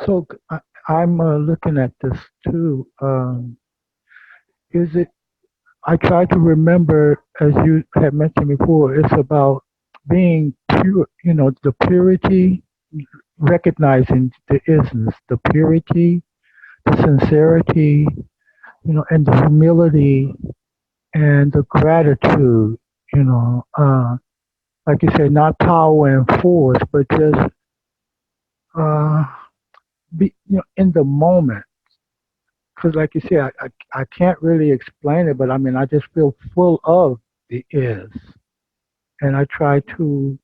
So I'm looking at this too. Is it? I try to remember, as you had mentioned before, it's about being pure. The purity, recognizing the isness, the purity, the sincerity, and the humility and the gratitude. You know, uh, like you said, not power and force, but just uh, be in the moment. Because, like you said, I can't really explain it, but I mean, I just feel full of the is, and I try to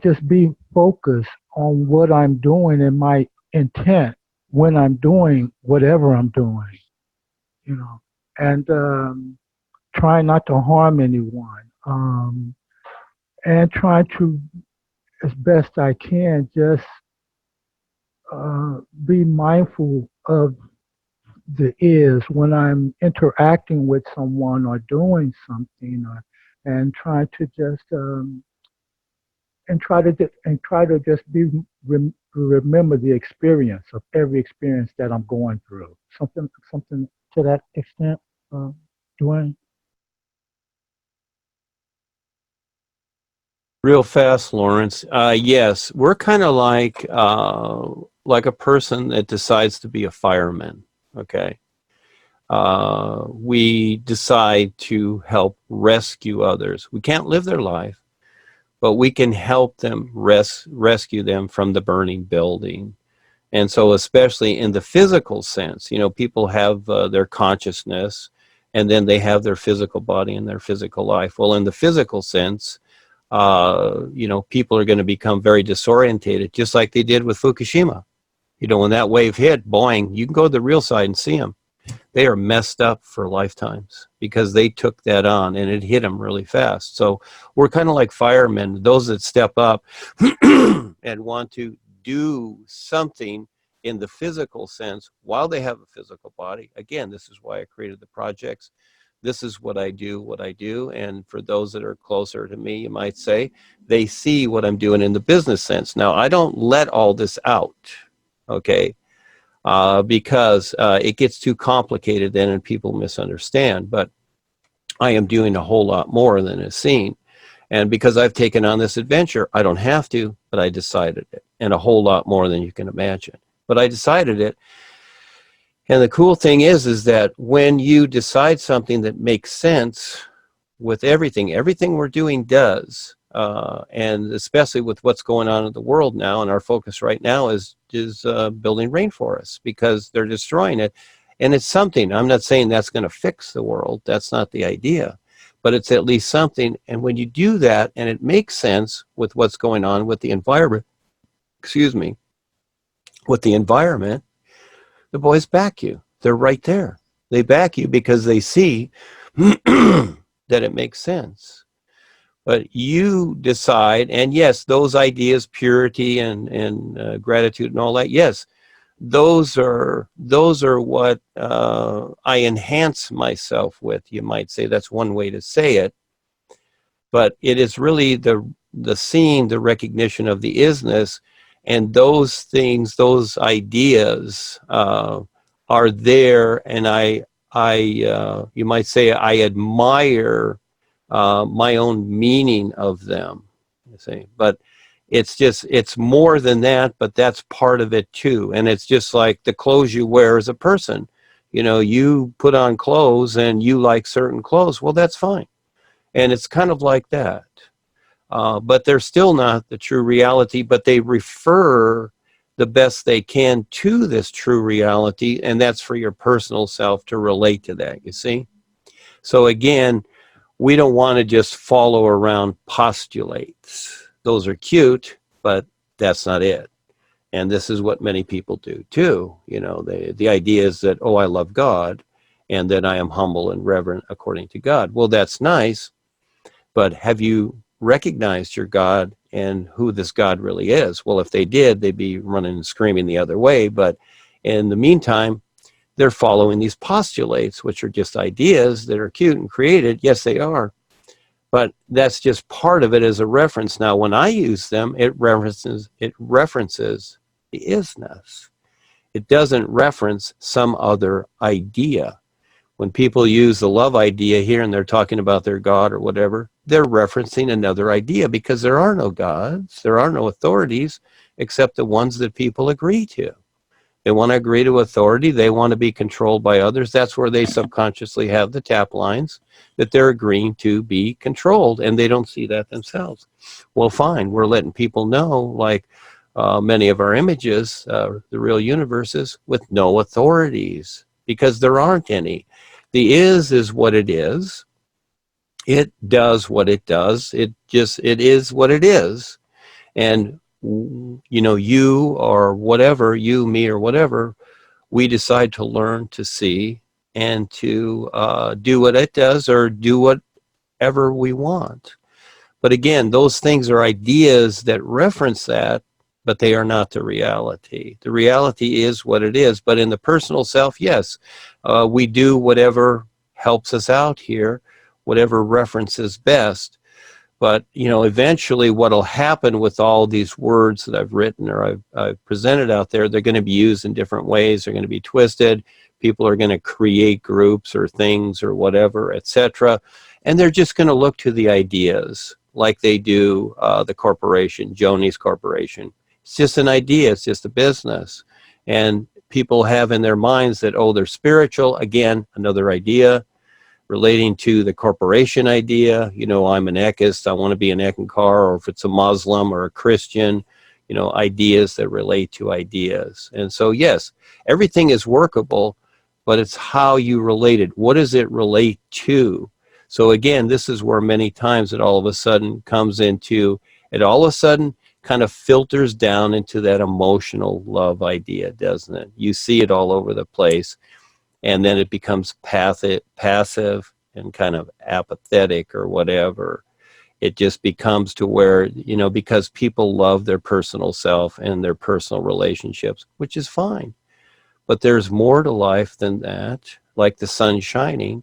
just be focused on what I'm doing and my intent when I'm doing whatever I'm doing. And try not to harm anyone, and try to, as best I can, just be mindful of the is when I'm interacting with someone or doing something, and try to just just be remember the experience of every experience that I'm going through. Something to that extent, uh, Duane. Real fast, Lawrence. Yes, we're kind of like a person that decides to be a fireman. Okay, we decide to help rescue others. We can't live their life, but we can help them rescue them from the burning building. And so, especially in the physical sense, people have their consciousness, and then they have their physical body and their physical life. Well, in the physical sense, people are going to become very disorientated, just like they did with Fukushima. When that wave hit, boing, you can go to the real side and see them. They are messed up for lifetimes because they took that on and it hit them really fast. So we're kind of like firemen, those that step up and want to do something in the physical sense while they have a physical body. Again, this is why I created the projects. This is what I do. And for those that are closer to me, you might say, they see what I'm doing in the business sense. Now, I don't let all this out, okay? Because it gets too complicated then and people misunderstand. But I am doing a whole lot more than is seen. And because I've taken on this adventure, I don't have to, but I decided it. And a whole lot more than you can imagine. But I decided it. And the cool thing is that when you decide something that makes sense with everything we're doing does, and especially with what's going on in the world now, and our focus right now is building rainforests because they're destroying it. And it's something, I'm not saying that's going to fix the world. That's not the idea. But it's at least something. And when you do that and it makes sense with what's going on with the environment, excuse me, with the environment, the boys back you. They're right there. They back you because they see that it makes sense. But you decide, and yes, those ideas, purity and gratitude and all that, yes, those are what I enhance myself with. You might say that's one way to say it, but it is really the seeing, the recognition of the isness, and those things, those ideas are there, and I you might say I admire my own meaning of them. You see, but it's more than that, but that's part of it too. And it's just like the clothes you wear as a person. You put on clothes and you like certain clothes. Well, that's fine. And it's kind of like that. But they're still not the true reality, but they refer the best they can to this true reality, and that's for your personal self to relate to that, you see? So again, we don't want to just follow around postulates. Those are cute, but that's not it. And this is what many people do too. The idea is that, oh, I love God, and that I am humble and reverent according to God. Well, that's nice, but have you recognized your God and who this God really is? Well, if they did, they'd be running and screaming the other way. But in the meantime, they're following these postulates, which are just ideas that are cute and created. Yes, they are. But that's just part of it as a reference. Now, when I use them, it references the isness. It doesn't reference some other idea. When people use the love idea here and they're talking about their God or whatever, they're referencing another idea because there are no gods, there are no authorities except the ones that people agree to. They want to agree to authority. They want to be controlled by others. That's where they subconsciously have the tap lines that they're agreeing to be controlled, and they don't see that themselves. Well, fine. We're letting people know, like many of our images, the real universes, with no authorities because there aren't any. The is what it is. It does what it does. It is what it is. And you or whatever, you, me, or whatever, we decide to learn to see and to do what it does or do whatever we want. But again, those things are ideas that reference that, but they are not the reality. The reality is what it is. But in the personal self, yes, we do whatever helps us out here, whatever references best. But eventually, what'll happen with all these words that I've written or I've presented out there, they're going to be used in different ways. They're going to be twisted. People are going to create groups or things or whatever, etc. And they're just going to look to the ideas like they do the corporation, Joni's Corporation. It's just an idea. It's just a business. And people have in their minds that, oh, they're spiritual. Again, another idea relating to the corporation idea. I'm an ekist, I want to be an Ekankar, or if it's a Muslim or a Christian, ideas that relate to ideas. And so, yes, everything is workable, but it's how you relate it. What does it relate to? So again, this is where many times it all of a sudden comes into, it all of a sudden kind of filters down into that emotional love idea, doesn't it? You see it all over the place. And then it becomes passive and kind of apathetic or whatever. It just becomes to where, because people love their personal self and their personal relationships, which is fine. But there's more to life than that, like the sun shining.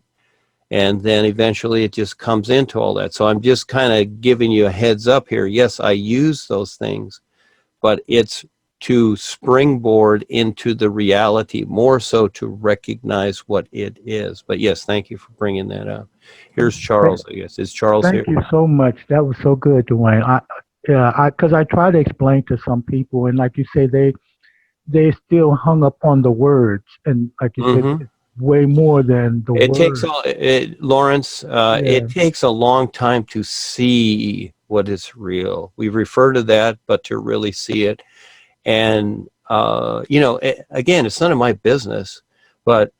And then eventually it just comes into all that. So I'm just kind of giving you a heads up here. Yes, I use those things, but it's to springboard into the reality, more so to recognize what it is. But yes, thank you for bringing that up. Here's Th- Charles, I guess. Is Charles here? Thank you so much. That was so good, Duane. Because I try to explain to some people, and like you say, they still hung up on the words, and like you said, Mm-hmm. it's way more than the It takes words. Lawrence, it Yeah. takes a long time to see what is real. We refer to that, but to really see it. And, again, it's none of my business, but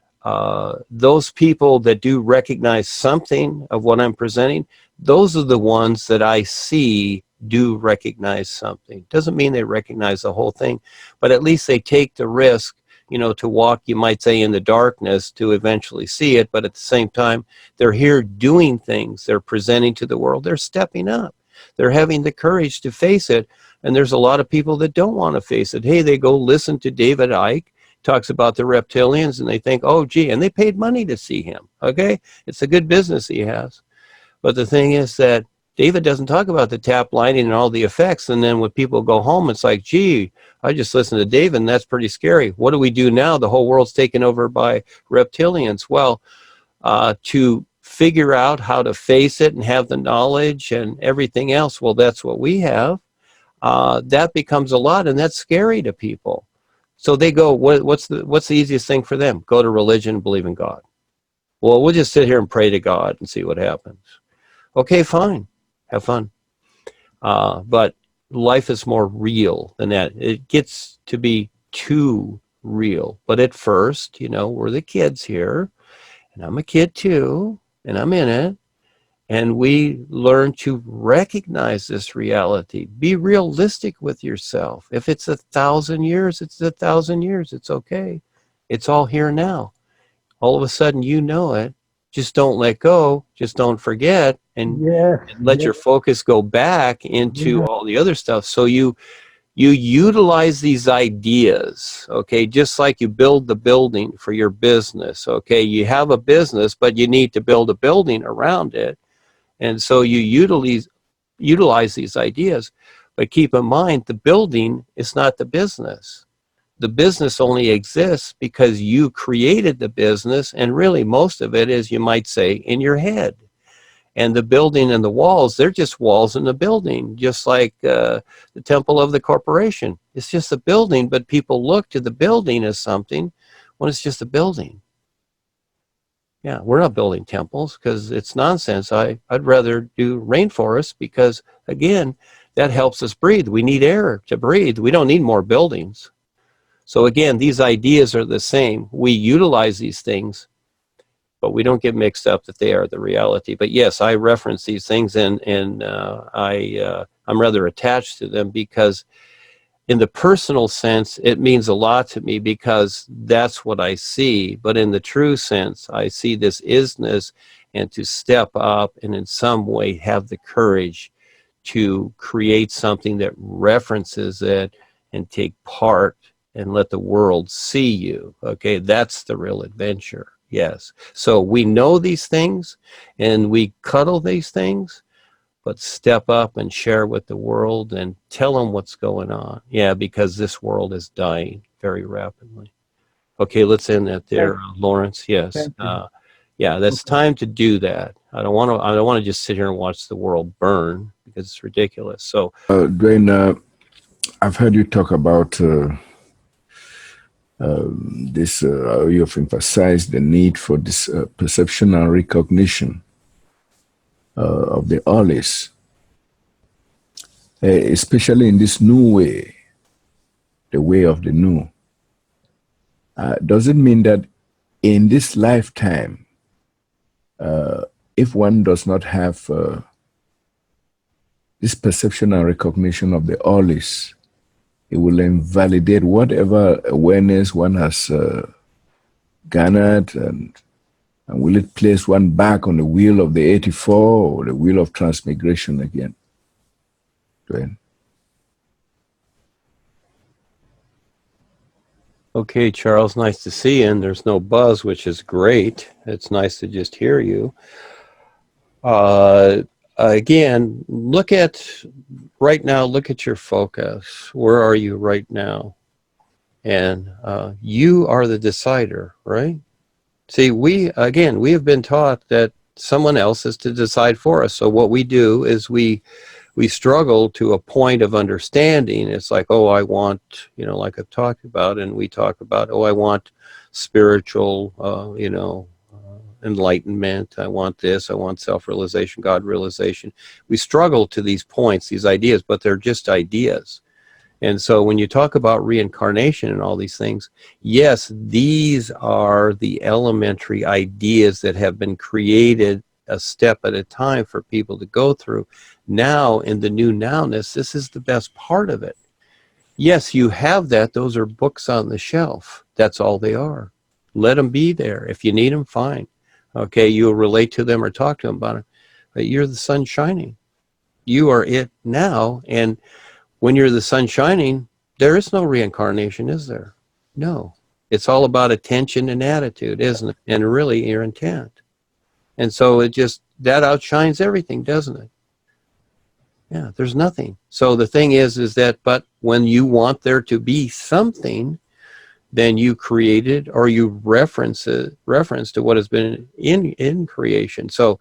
those people that do recognize something of what I'm presenting, those are the ones that I see do recognize something. Doesn't mean they recognize the whole thing, but at least they take the risk, to walk, you might say, in the darkness to eventually see it. But at the same time, they're here doing things. They're presenting to the world. They're stepping up. They're having the courage to face it. And there's a lot of people that don't want to face it. Hey, they go listen to David Icke, talks about the reptilians, and they think, oh, gee, and they paid money to see him. Okay? It's a good business he has. But the thing is that David doesn't talk about the tap lighting and all the effects. And then when people go home, it's like, gee, I just listened to David, and that's pretty scary. What do we do now? The whole world's taken over by reptilians. Well, to figure out how to face it and have the knowledge and everything else, well, that's what we have. That becomes a lot, and that's scary to people. So they go, what's the easiest thing for them? Go to religion and believe in God. Well, we'll just sit here and pray to God and see what happens. Okay, fine. Have fun. But life is more real than that. It gets to be too real. But at first, we're the kids here, and I'm a kid too, and I'm in it. And we learn to recognize this reality. Be realistic with yourself. If it's 1,000 years, it's 1,000 years. It's okay. It's all here now. All of a sudden, you know it. Just don't let go. Just don't forget, Yes. and let Yes. your focus go back into Yeah. all the other stuff. So you utilize these ideas, okay, just like you build the building for your business. Okay, you have a business, but you need to build a building around it. And so you utilize these ideas, but keep in mind the building is not the business. the business only exists because you created the business, and really most of it is, you might say, in your head. And the building and the walls, they're just walls in the building, just like the temple of the corporation. It's just a building, but people look to the building as something when it's just a building. Yeah, we're not building temples because it's nonsense. I'd rather do rainforests because, again, that helps us breathe. We need air to breathe. We don't need more buildings. So again, these ideas are the same. We utilize these things, but we don't get mixed up that they are the reality. But yes, I reference these things, and I'm rather attached to them because in the personal sense, it means a lot to me because that's what I see. But in the true sense, I see this isness, and to step up and in some way have the courage to create something that references it and take part and let the world see you. Okay, that's the real adventure. Yes. So we know these things and we cuddle these things, but step up and share with the world and tell them what's going on. Yeah, because this world is dying very rapidly. Okay, let's end that there, Thank, Lawrence. Yes. thank you. Yeah, that's Okay. time to do that. I don't want to. I don't want to just sit here and watch the world burn because it's ridiculous. So, Dwayne, I've heard you talk about this, you have emphasized the need for this perception and recognition of the allis, especially in this new way, the way of the new. Does it mean that in this lifetime, if one does not have this perception and recognition of the allis, it will invalidate whatever awareness one has garnered, and will it place one back on the wheel of the 84 or the wheel of transmigration again? Dwayne? okay, Charles, nice to see you. And there's no buzz, which is great. It's nice to just hear you. Uh, Again, look at right now. Look at your focus. Where are you right now? And you are the decider, right? See, we have been taught that someone else is to decide for us. So what we do is we struggle to a point of understanding. It's like, oh, I want, like I've talked about, and we talk about, oh, I want spiritual, enlightenment. I want this. I want self-realization, God realization. We struggle to these points, these ideas, but they're just ideas. And so when you talk about reincarnation and all these things, yes, these are the elementary ideas that have been created a step at a time for people to go through. Now, in the new nowness, this is the best part of it. Yes, you have that. Those are books on the shelf. That's all they are. Let them be there. If you need them, fine. Okay, you'll relate to them or talk to them about it. But you're the sun shining. You are it now. And when you're the sun shining, there is no reincarnation, is there? No. It's all about attention and attitude, isn't it? And really your intent. And so that outshines everything, doesn't it? Yeah, there's nothing. So the thing is that, but when you want there to be something, then you created or you reference to what has been in creation. So,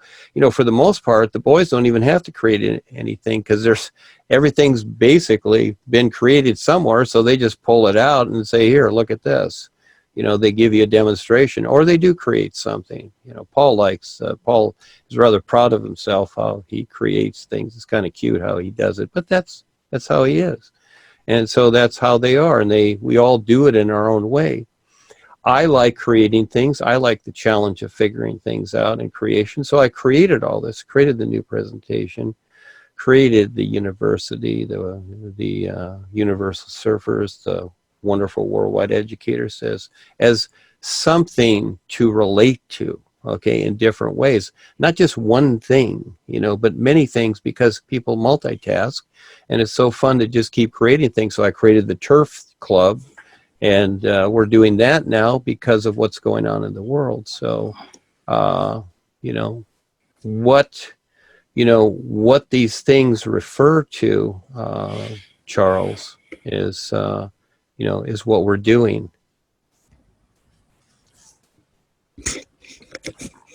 for the most part, the boys don't even have to create anything because everything's basically been created somewhere. So they just pull it out and say, here, look at this. They give you a demonstration, or they do create something. Paul is rather proud of himself how he creates things. It's kind of cute how he does it, but that's how he is. And so that's how they are, and we all do it in our own way. I like creating things. I like the challenge of figuring things out in creation. So I created all this, created the new presentation, created the university, the Universal Surfers, the wonderful worldwide educator says, as something to relate to, okay, in different ways. Not just one thing, but many things, because people multitask, and it's so fun to just keep creating things. So I created the Turf Club, and we're doing that now because of what's going on in the world. So, you know, what what these things refer to, Charles, is is what we're doing.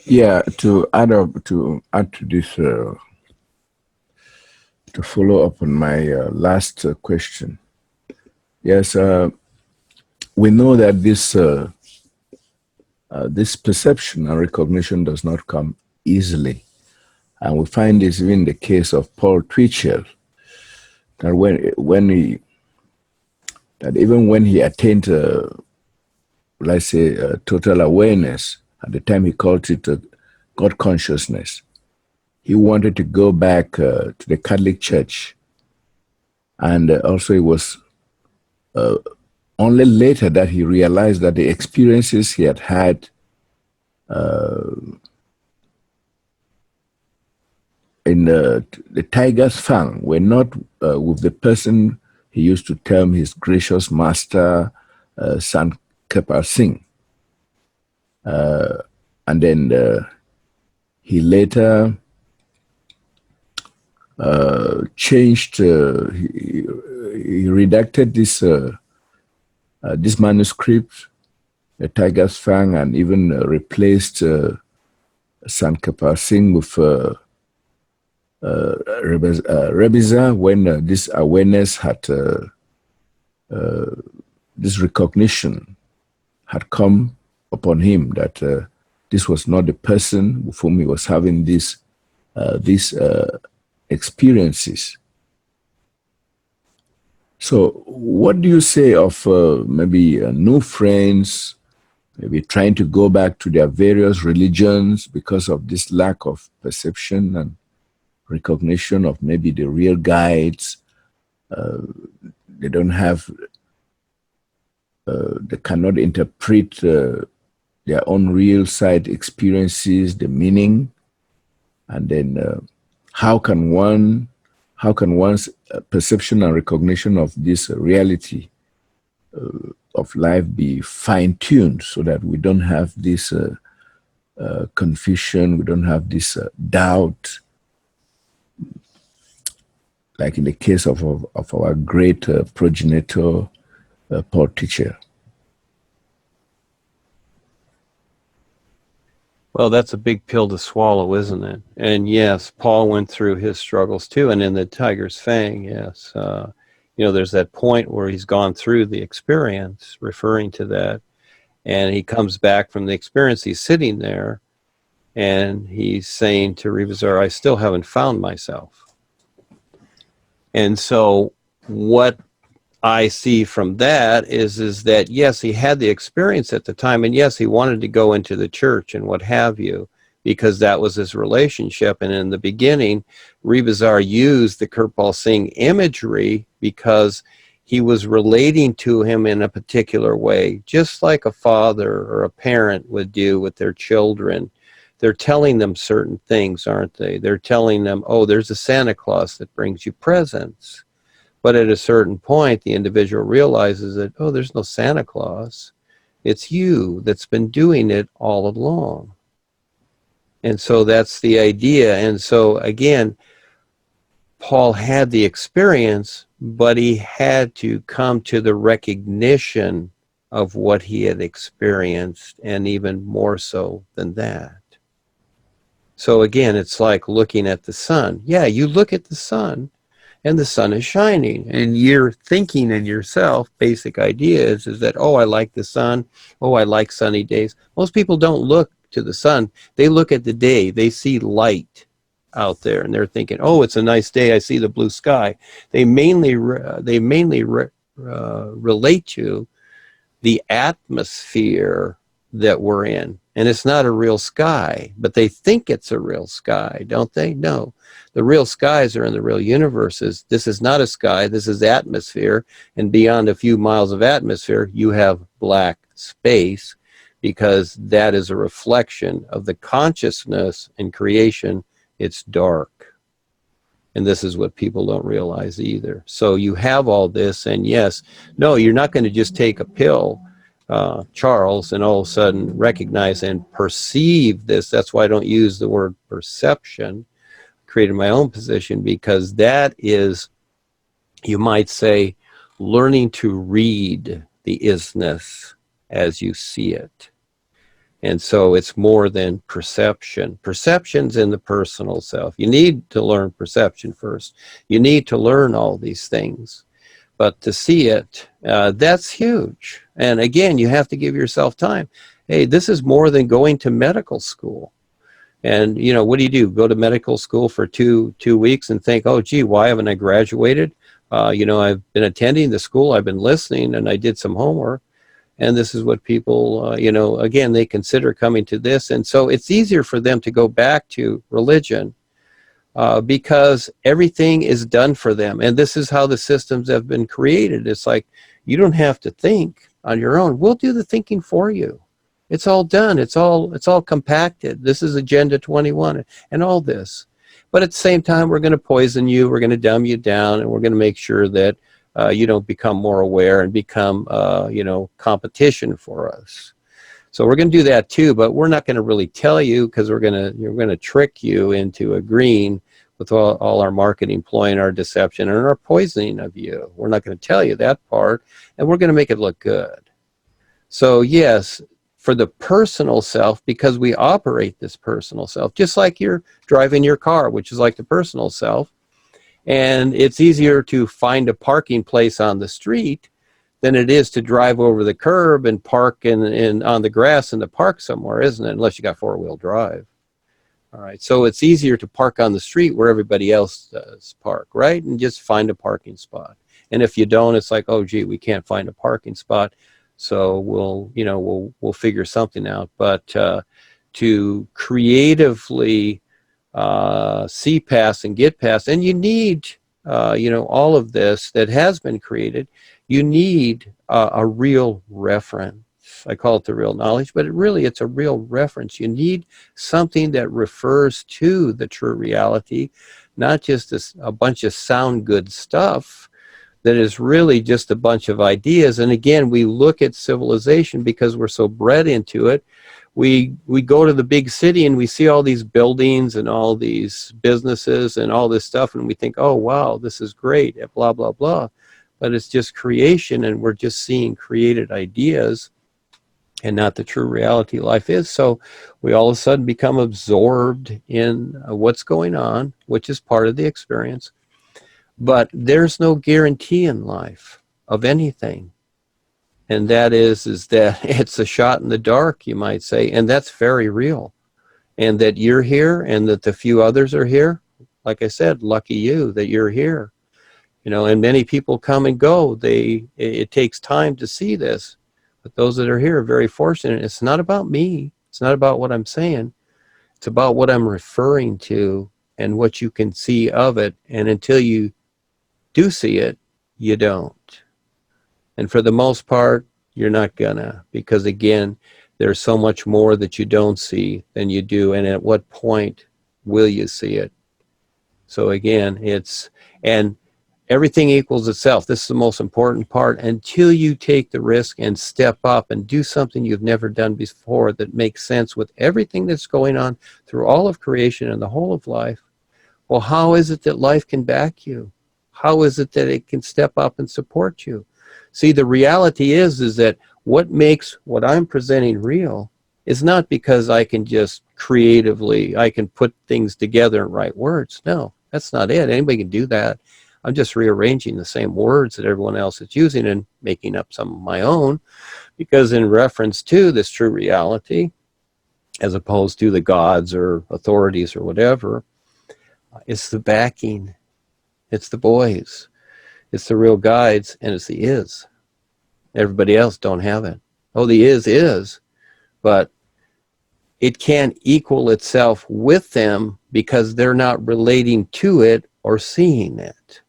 Yeah, to add to this, to follow up on my last question. Yes, we know that this perception and recognition does not come easily, and we find this even in the case of Paul Twitchell. That even when he attained, let's say, total awareness, at the time he called it God consciousness, he wanted to go back to the Catholic Church, and also it was only later that he realized that the experiences he had had in the tiger's fang were not with the person he used to term his gracious master, Sant Kirpal Singh. And then he later changed, he redacted this manuscript, the tiger's fang, and even replaced Sant Kirpal Singh with Rebeza, when this awareness had, this recognition had come upon him that this was not the person with whom he was having these experiences. So what do you say of maybe Nufriends, maybe trying to go back to their various religions because of this lack of perception and recognition of maybe the real guides? They don't have, they cannot interpret their own real side experiences, the meaning, and then how can one's perception and recognition of this reality of life be fine-tuned so that we don't have this confusion, we don't have this doubt, like in the case of our great progenitor, Paul Teacher? Well, that's a big pill to swallow, isn't it? And yes, Paul went through his struggles too. And in the tiger's fang, yes, there's that point where he's gone through the experience, referring to that, and he comes back from the experience. He's sitting there, and he's saying to Rebazar, "I still haven't found myself." And so, what I see from that is that, yes, he had the experience at the time, and yes, he wanted to go into the church and what have you, because that was his relationship. And in the beginning, Rebazar used the Kirpal Singh imagery because he was relating to him in a particular way, just like a father or a parent would do with their children. They're telling them certain things, aren't they? They're telling them, oh, there's a Santa Claus that brings you presents. But at a certain point, the individual realizes that, oh, there's no Santa Claus. It's you that's been doing it all along. And so that's the idea. And so, again, Paul had the experience, but he had to come to the recognition of what he had experienced, and even more so than that. So again, it's like looking at the sun. Yeah, you look at the sun, and the sun is shining, and you're thinking in yourself, basic idea is that, oh, I like the sun, oh, I like sunny days. Most people don't look to the sun. They look at the day. They see light out there, and they're thinking, oh, it's a nice day. I see the blue sky. They mainly relate to the atmosphere that we're in. And it's not a real sky, but they think it's a real sky, don't they? No. The real skies are in the real universes. This is not a sky. This is atmosphere. And beyond a few miles of atmosphere, you have black space, because that is a reflection of the consciousness in creation. It's dark. And this is what people don't realize either. So you have all this, and yes, no, you're not going to just take a pill, Charles, and all of a sudden recognize and perceive this. That's why I don't use the word perception. I created my own position, because that is, you might say, learning to read the isness as you see it. And so it's more than perception. Perception's in the personal self. You need to learn perception first. You need to learn all these things. But to see it, that's huge. And again, you have to give yourself time. Hey, this is more than going to medical school. And, you know, what do? Go to medical school for two weeks and think, oh, gee, why haven't I graduated? You know, I've been attending the school, I've been listening, and I did some homework. And this is what people, you know, again, they consider coming to this. And so it's easier for them to go back to religion because everything is done for them. And this is how the systems have been created. It's like, you don't have to think on your own. We'll do the thinking for you. It's all done. It's all compacted. This is Agenda 21 and all this. But at the same time, we're going to poison you. We're going to dumb you down, and we're going to make sure that you don't become more aware and become, you know, competition for us. So we're going to do that too, but we're not going to really tell you because we're going to trick you into agreeing with all our marketing ploy and our deception and our poisoning of you. We're not going to tell you that part, and we're going to make it look good. So yes, for the personal self, because we operate this personal self, just like you're driving your car, which is like the personal self, and it's easier to find a parking place on the street than it is to drive over the curb and park on the grass in the park somewhere, isn't it? Unless you got four-wheel drive. All right, so it's easier to park on the street where everybody else does park, right? And just find a parking spot. And if you don't, it's like, oh, gee, we can't find a parking spot, so we'll figure something out. But to creatively see past and get past, and you need all of this that has been created. You need a real reference. I call it the real knowledge, but it's a real reference. You need something that refers to the true reality, not just a bunch of sound good stuff that is really just a bunch of ideas. And again, we look at civilization because we're so bred into it. We go to the big city and we see all these buildings and all these businesses and all this stuff, and we think, oh, wow, this is great, blah, blah, blah. But it's just creation, and we're just seeing created ideas and not the true reality life is. So we all of a sudden become absorbed in what's going on, which is part of the experience. But there's no guarantee in life of anything. And that is that it's a shot in the dark, you might say, and that's very real. And that you're here and that the few others are here. Like I said, lucky you that you're here. You know, and many people come and go. It takes time to see this. But those that are here are very fortunate. It's not about me. It's not about what I'm saying. It's about what I'm referring to and what you can see of it. And until you do see it, you don't. And for the most part, you're not gonna, because again, there's so much more that you don't see than you do. And at what point will you see it? So again, and everything equals itself. This is the most important part. Until you take the risk and step up and do something you've never done before that makes sense with everything that's going on through all of creation and the whole of life, well, how is it that life can back you? How is it that it can step up and support you? See, the reality is that what makes what I'm presenting real is not because I can just creatively, I can put things together and write words. No, that's not it. Anybody can do that. I'm just rearranging the same words that everyone else is using and making up some of my own, because in reference to this true reality, as opposed to the gods or authorities or whatever, it's the backing, it's the boys, it's the real guides, and it's the is. Everybody else don't have it. Oh, the is, but it can't equal itself with them because they're not relating to it or seeing it.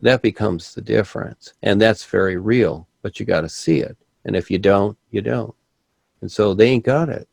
That becomes the difference. And that's very real, but you got to see it. And if you don't, you don't. And so they ain't got it.